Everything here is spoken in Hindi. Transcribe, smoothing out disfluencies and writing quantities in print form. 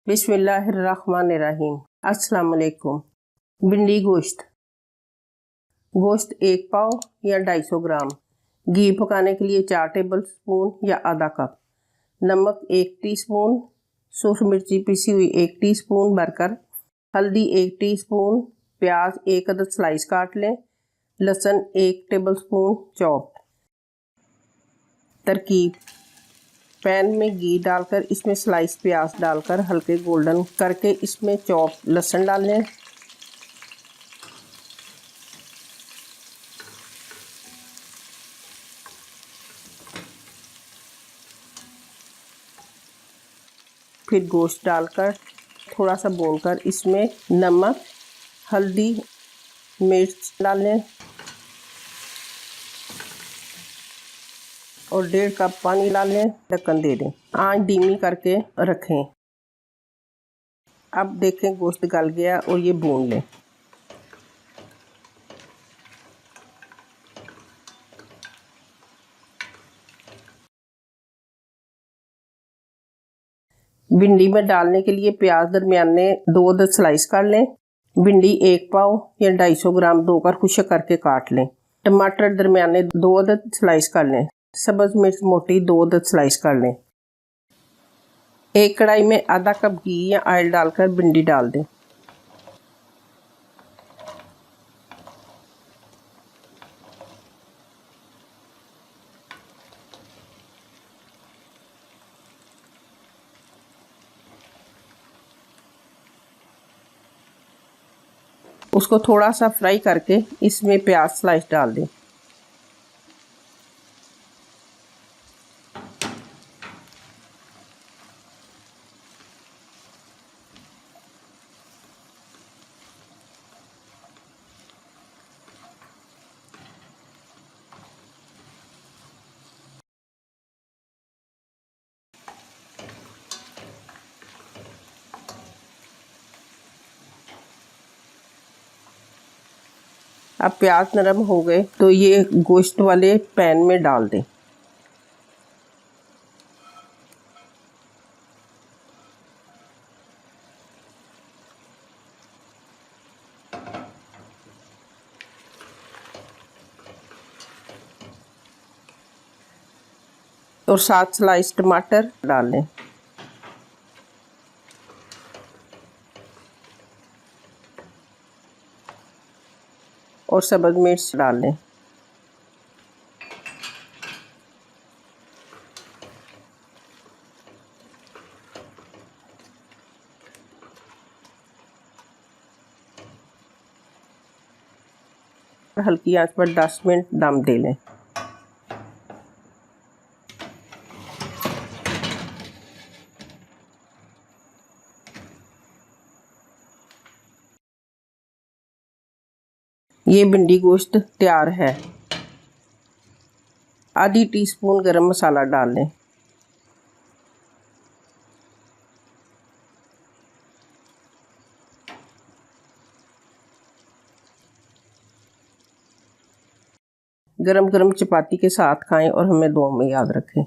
बिस्मिल्लाहिर्रहमानिर्रहीम। अस्सलाम वालेकुम। भिंडी गोश्त। गोश्त 1 पाव या 250 ग्राम। घी पकाने के लिए 4 टेबल स्पून या आधा कप। नमक 1 टीस्पून। सूखी मिर्ची पिसी हुई 1 टीस्पून भरकर। हल्दी 1 टीस्पून। प्याज 1 अदद स्लाइस काट लें। लहसुन 1 टेबल स्पून चॉप। तरकीब: पैन में घी डालकर इसमें स्लाइस प्याज डालकर हल्के गोल्डन करके इसमें चॉप लहसुन डाल लें। फिर गोश्त डालकर थोड़ा सा भूनकर इसमें नमक, हल्दी, मिर्च डाल लें और 1.5 कप पानी डाल लें। ढक्कन दे दें। आंच धीमी करके रखें। अब देखें गोश्त गल गया और ये भून लें। भिंडी में डालने के लिए प्याज दरमियाने 2 अदद स्लाइस कर लें। भिंडी 1 पाव या 250 ग्राम धोकर खुश्क करके काट लें। टमाटर दरमियाने 2 अदद स्लाइस कर लें। सब्ज मिर्च मोटी 2 अदद स्लाइस कर लें। एक कढ़ाई में आधा कप घी या ऑयल डालकर भिंडी डाल दें। उसको थोड़ा सा फ्राई करके इसमें प्याज स्लाइस डाल दें। अब प्याज नरम हो गए तो ये गोश्त वाले पैन में डाल दें। और 7 स्लाइस टमाटर डाल लें। और सब्ज मिर्च डाल लें। हल्की आंच पर 10 मिनट दम दे लें। ये भिंडी गोश्त तैयार है। आधी टीस्पून गरम मसाला डाल लें। गरम गरम चपाती के साथ खाएं और हमें दुआ में याद रखें।